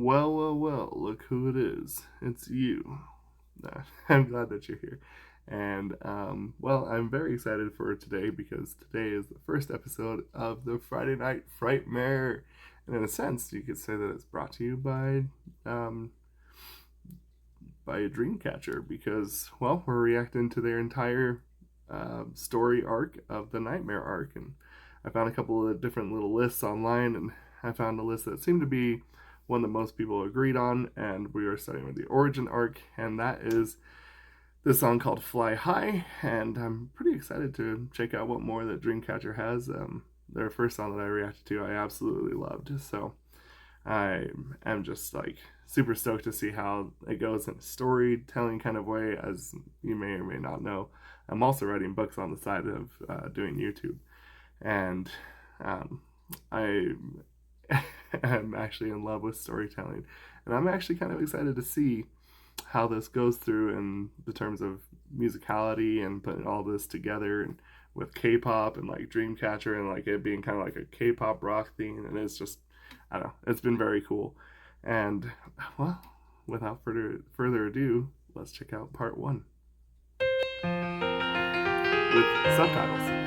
Well, well, well, look who it is. It's you. I'm glad that you're here. And, well, I'm very excited for today because today is the first episode of the Friday Night Frightmare. And in a sense, you could say that it's brought to you um, by a Dreamcatcher because, well, we're reacting to their entire story arc of the Nightmare arc. And I found a couple of different little lists online, and I found a list that seemed to be one that most people agreed on, and we are starting with the origin arc, and that is this song called Fly High, and I'm pretty excited to check out what more that Dreamcatcher has. Their first song that I reacted to, I absolutely loved, so I am just like super stoked to see how it goes in a storytelling kind of way. As you may or may not know, I'm also writing books on the side of doing YouTube, and I am actually in love with storytelling, and I'm actually kind of excited to see how this goes through in the terms of musicality and putting all this together, and with K-pop and like Dreamcatcher and like it being kind of like a K-pop rock theme, and it's just, I don't know, it's been very cool. And well, without further ado, let's check out part one with subtitles.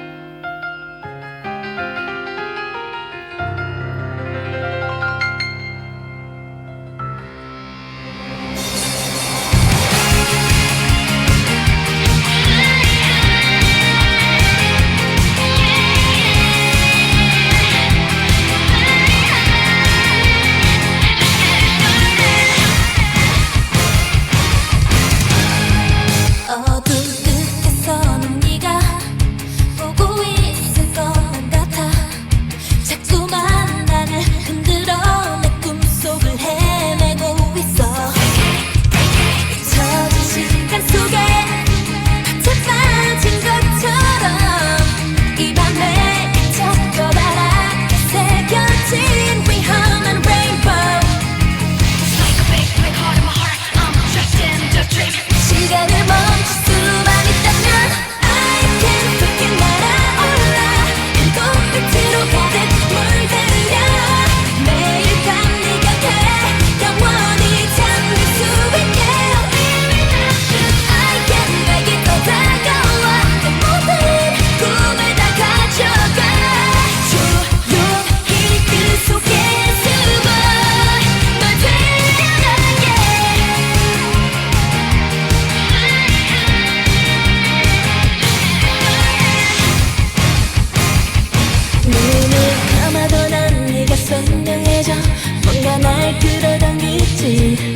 뭔가 날 끌어당기지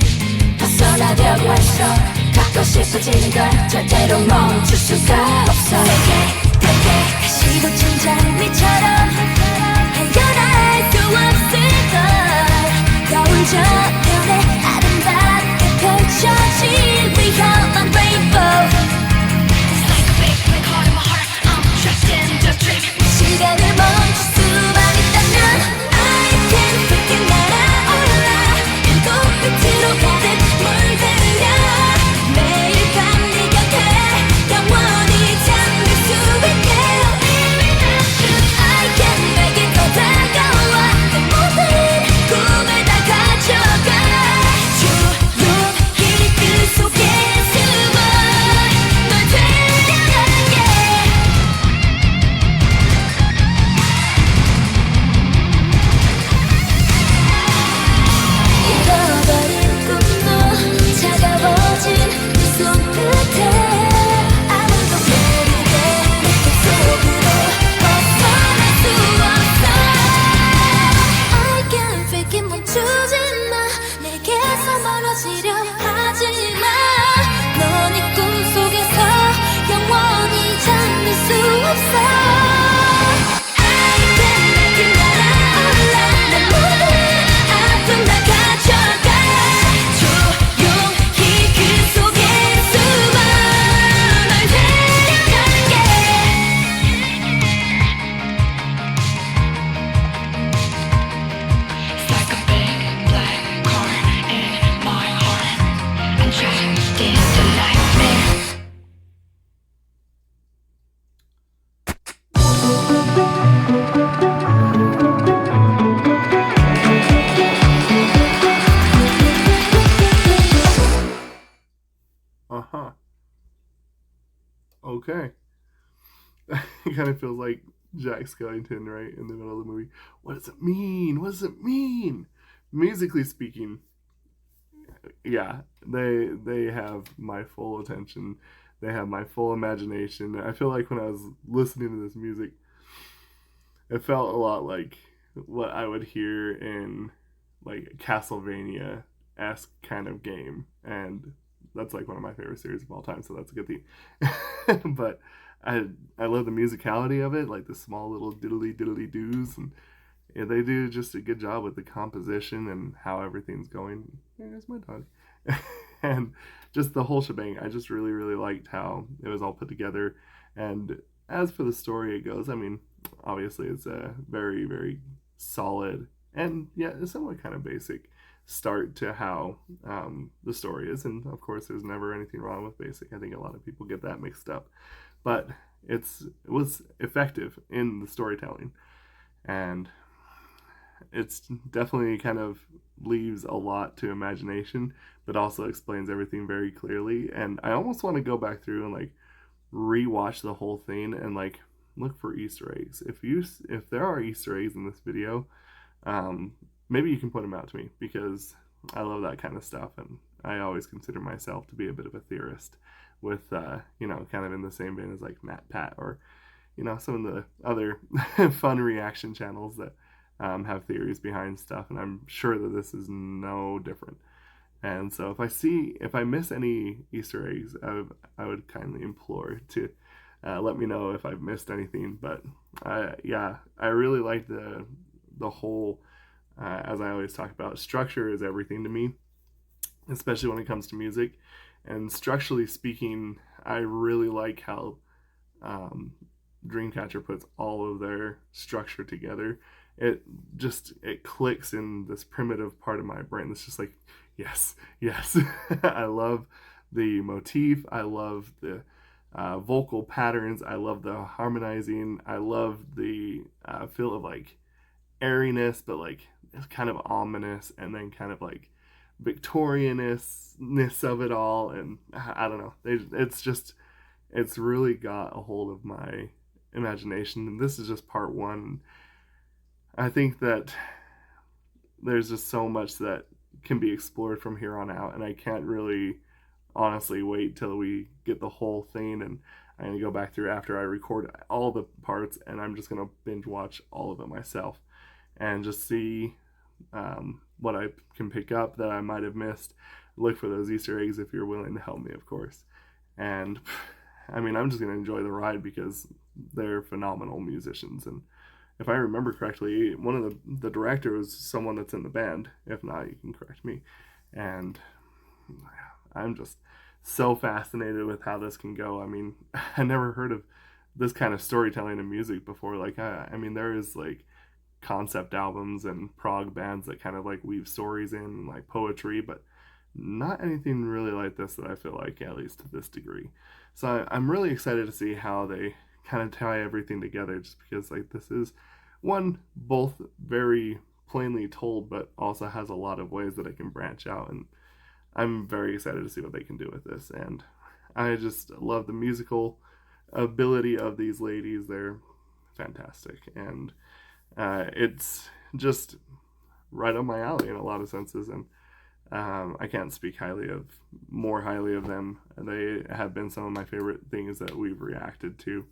벗어나려고 했어 갖고 싶어지는 걸 절대로 멈출 수가 없어 다시 고친 장미처럼 헤어날 수 없을걸 거울 저편에 아름답게 펼쳐진 위험한 레인보우 It's like a big black hole in my heart I'm trapped in the dream 시간을 멈출 수만 있다면 빛으로 가득 물들여 매일 밤 네 곁에 영원히 잠들 수 있게 I can make it 더 다가와 내 모든 꿈을 다 가져가 조용히 그 속에 숨어 널 데려갈게 Huh. Okay. It kind of feels like Jack Skellington, right, in the middle of the movie. What does it mean? What does it mean? Musically speaking, yeah, they have my full attention. They have my full imagination. I feel like when I was listening to this music, it felt a lot like what I would hear in like a Castlevania esque kind of game, and that's like one of my favorite series of all time. So that's a good thing. But I I love the musicality of it, like the small little diddly diddly doos, and yeah, they do just a good job with the composition and how everything's going. There's my dog. And just the whole shebang. I just really, really liked how it was all put together. And as for the story it goes, I mean, obviously it's a very, very solid and yeah, a somewhat kind of basic start to how the story is. And of course, there's never anything wrong with basic. I think a lot of people get that mixed up, but it was effective in the storytelling, and it's definitely kind of leaves a lot to imagination, but also explains everything very clearly. And I almost want to go back through and like rewatch the whole thing and like look for Easter eggs. If there are Easter eggs in this video, um, maybe you can point them out to me because I love that kind of stuff, and I always consider myself to be a bit of a theorist. With kind of in the same vein as like Matt Pat or some of the other fun reaction channels that have theories behind stuff, and I'm sure that this is no different. And so if I miss any Easter eggs, I would kindly implore to let me know if I've missed anything. But yeah, I really like the whole. As I always talk about, structure is everything to me, especially when it comes to music. And structurally speaking, I really like how um, Dreamcatcher puts all of their structure together. It clicks in this primitive part of my brain that's just like, yes, yes. I love the motif. I love the vocal patterns. I love the harmonizing. I love the feel of like airiness, but like it's kind of ominous, and then kind of like Victorianness of it all. And I don't know. It's really got a hold of my imagination, and this is just part one. I think that there's just so much that can be explored from here on out, and I can't really honestly wait till we get the whole thing. And I'm gonna go back through after I record all the parts, and I'm just gonna binge watch all of it myself and just see what I can pick up that I might have missed. Look for those Easter eggs if you're willing to help me, of course. And I mean, I'm just gonna enjoy the ride because they're phenomenal musicians. And if I remember correctly, one of the director was someone that's in the band. If not, you can correct me. And I'm just so fascinated with how this can go. I mean, I never heard of this kind of storytelling in music before. Like, I mean, there is like concept albums and prog bands that kind of like weave stories in like poetry, but not anything really like this that I feel like, at least to this degree. So I'm really excited to see how they kind of tie everything together, just because like this is one both very plainly told, but also has a lot of ways that it can branch out, and I'm very excited to see what they can do with this. And I just love the musical ability of these ladies. They're fantastic, and it's just right up my alley in a lot of senses. And I can't speak more highly of them. They have been some of my favorite things that we've reacted to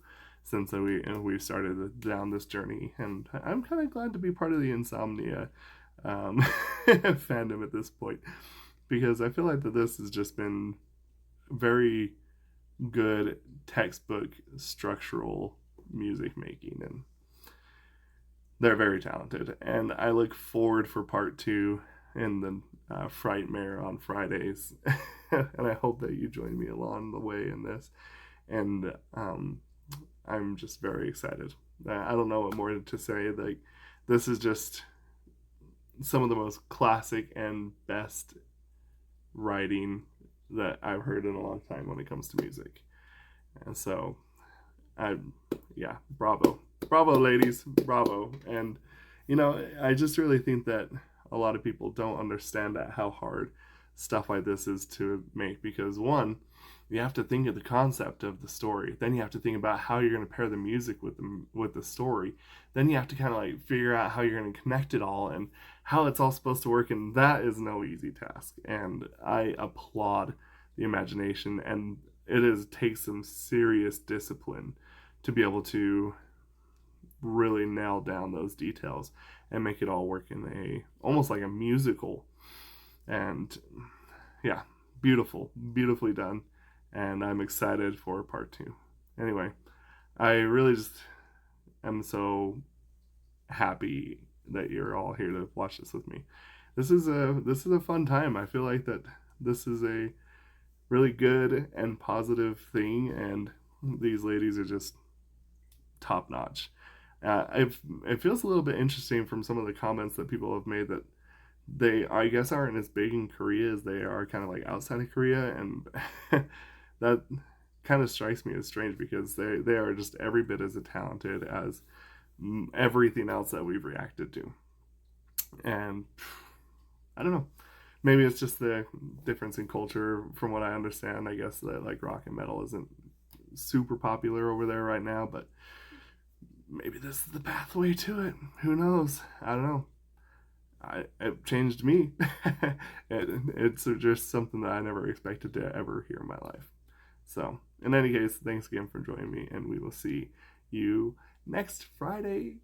since we started down this journey. And I'm kind of glad to be part of the Insomnia fandom at this point, because I feel like that this has just been very good textbook structural music making, and they're very talented. And I look forward for part two in the Frightmare on Fridays. And I hope that you join me along the way in this. And I'm just very excited. I don't know what more to say. Like, this is just some of the most classic and best writing that I've heard in a long time when it comes to music. And so, I, yeah, bravo. Bravo, ladies. Bravo. And, I just really think that a lot of people don't understand how hard stuff like this is to make, because one, You have to think of the concept of the story. Then you have to think about how you're going to pair the music with the story. Then you have to kind of like figure out how you're going to connect it all and how it's all supposed to work. And that is no easy task. And I applaud the imagination. And takes some serious discipline to be able to really nail down those details and make it all work in a almost like a musical. And yeah, beautifully done. And I'm excited for part two. Anyway, I really just am so happy that you're all here to watch this with me. This is a fun time. I feel like that this is a really good and positive thing, and these ladies are just top notch. It feels a little bit interesting from some of the comments that people have made that they, I guess, aren't as big in Korea as they are kind of like outside of Korea, and that kind of strikes me as strange because they are just every bit as talented as everything else that we've reacted to. And I don't know, maybe it's just the difference in culture. From what I understand, I guess that like rock and metal isn't super popular over there right now, but maybe this is the pathway to it. Who knows? I don't know. It changed me. It's just something that I never expected to ever hear in my life. So, in any case, thanks again for joining me, and we will see you next Friday